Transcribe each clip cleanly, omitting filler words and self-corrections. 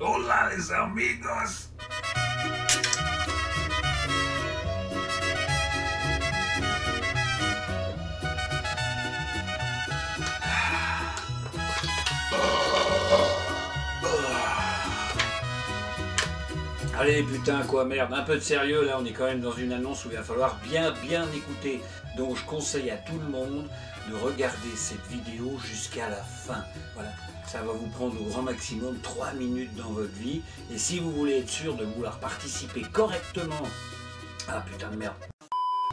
Hola les amigos. Allez putain quoi, merde, un peu de sérieux, là on est quand même dans une annonce où il va falloir bien écouter. Donc je conseille à tout le monde de regarder cette vidéo jusqu'à la fin. Voilà, ça va vous prendre au grand maximum 3 minutes dans votre vie. Et si vous voulez être sûr de vouloir participer correctement, ah putain de merde,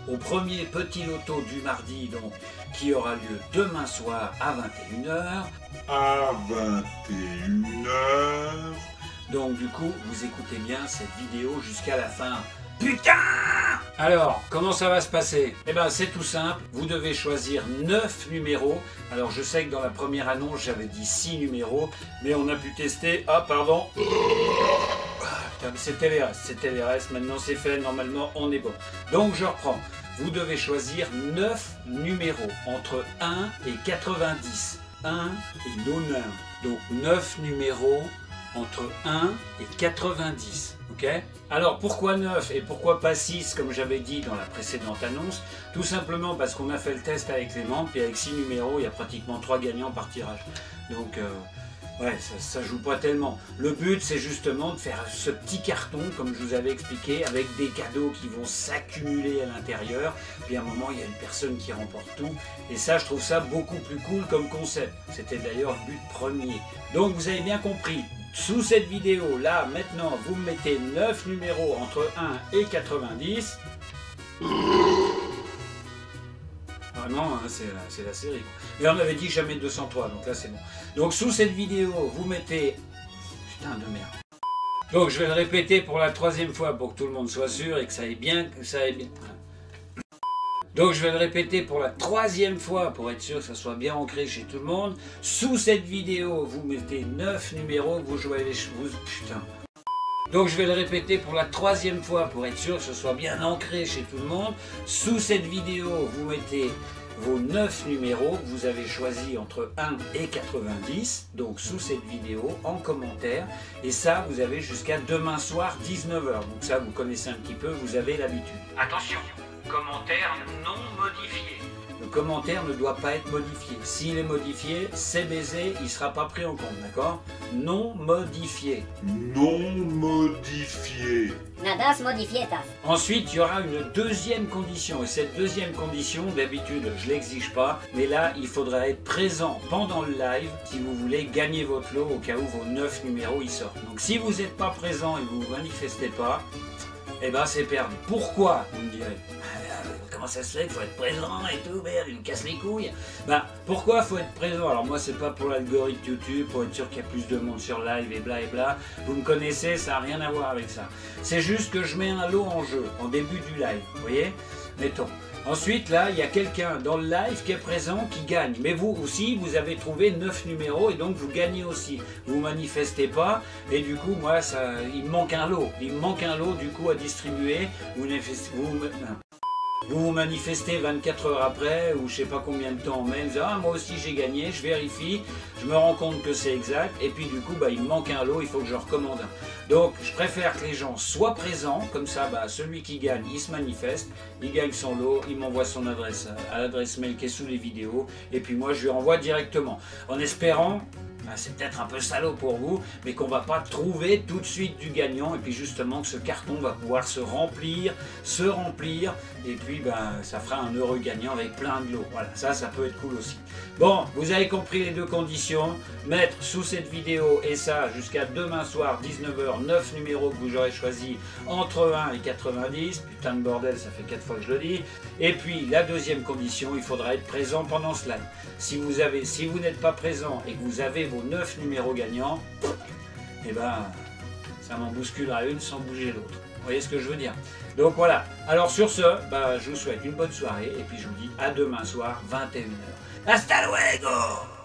au premier petit loto du mardi, donc, qui aura lieu demain soir à 21h. À 21h. Donc du coup, vous écoutez bien cette vidéo jusqu'à la fin. Putain! Alors, comment ça va se passer? Eh ben c'est tout simple, vous devez choisir 9 numéros. Alors je sais que dans la première annonce, j'avais dit 6 numéros, mais on a pu tester... Ah pardon! Putain, c'était les restes, maintenant c'est fait, normalement on est bon. Donc je reprends. Vous devez choisir 9 numéros entre 1 et 90. 1 et non 1. Donc 9 numéros entre 1 et 90, ok? Alors pourquoi 9 et pourquoi pas 6 comme j'avais dit dans la précédente annonce? Tout simplement parce qu'on a fait le test avec les membres, et avec 6 numéros, il y a pratiquement 3 gagnants par tirage. Donc ouais, ça joue pas tellement. Le but c'est justement de faire ce petit carton, comme je vous avais expliqué, avec des cadeaux qui vont s'accumuler à l'intérieur, puis à un moment il y a une personne qui remporte tout, et ça je trouve ça beaucoup plus cool comme concept. C'était d'ailleurs le but premier. Donc vous avez bien compris. Sous cette vidéo, là, maintenant, vous me mettez 9 numéros entre 1 et 90. Vraiment, hein, c'est la série. Mais on avait dit jamais 203, donc là c'est bon. Donc sous cette vidéo, vous mettez... Putain de merde. Donc je vais le répéter pour la 3e fois pour que tout le monde soit sûr et que ça aille bien... Donc je vais le répéter pour la 3e fois pour être sûr que ça soit bien ancré chez tout le monde. Sous cette vidéo, vous mettez 9 numéros, vous jouez les chevaux. Putain. Donc je vais le répéter pour la 3e fois pour être sûr que ce soit bien ancré chez tout le monde. Sous cette vidéo, vous mettez vos 9 numéros que vous avez choisis entre 1 et 90. Donc sous cette vidéo, en commentaire. Et ça, vous avez jusqu'à demain soir, 19h. Donc ça, vous connaissez un petit peu, vous avez l'habitude. Attention! Commentaire non modifié. Le commentaire ne doit pas être modifié. S'il est modifié, c'est baisé, il ne sera pas pris en compte, d'accord? Non modifié. Non modifié. Nada se modifietas. Ensuite, il y aura une deuxième condition. Et cette deuxième condition, d'habitude, je ne l'exige pas. Mais là, il faudra être présent pendant le live si vous voulez gagner votre lot au cas où vos 9 numéros y sortent. Donc si vous n'êtes pas présent et que vous ne vous manifestez pas, eh ben c'est perdu. Pourquoi, vous me direz? Comment ça se fait? Il faut être présent et tout, merde, il me casse les couilles. Ben, pourquoi il faut être présent? Alors moi, c'est pas pour l'algorithme YouTube, pour être sûr qu'il y a plus de monde sur live et bla et bla. Vous me connaissez, ça n'a rien à voir avec ça. C'est juste que je mets un lot en jeu, en début du live, vous voyez? Mettons. Ensuite, là, il y a quelqu'un dans le live qui est présent, qui gagne. Mais vous aussi, vous avez trouvé 9 numéros et donc vous gagnez aussi. Vous ne manifestez pas et du coup, moi, il me manque un lot. Il me manque un lot, du coup, à distribuer. Vous vous manifestez 24 heures après, ou je sais pas combien de temps en même, ah moi aussi j'ai gagné, je vérifie, je me rends compte que c'est exact, et puis du coup il me manque un lot, il faut que je recommande un. Donc je préfère que les gens soient présents, comme ça celui qui gagne, il se manifeste, il gagne son lot, il m'envoie son adresse à l'adresse mail qui est sous les vidéos, et puis moi je lui renvoie directement, en espérant... c'est peut-être un peu salaud pour vous, mais qu'on va pas trouver tout de suite du gagnant, et puis justement que ce carton va pouvoir se remplir, et puis ça fera un heureux gagnant avec plein de lots. Voilà, ça peut être cool aussi. Bon, vous avez compris les deux conditions, mettre sous cette vidéo, et ça jusqu'à demain soir, 19h, 9 numéros que vous aurez choisi entre 1 et 90, putain de bordel, ça fait 4 fois que je le dis, et puis la deuxième condition, il faudra être présent pendant ce live. Si vous n'êtes pas présent et que vous avez vos 9 numéros gagnants, et ça m'en bousculera une sans bouger l'autre. Vous voyez ce que je veux dire? Donc voilà. Alors sur ce, je vous souhaite une bonne soirée et puis je vous dis à demain soir, 21h. Hasta luego!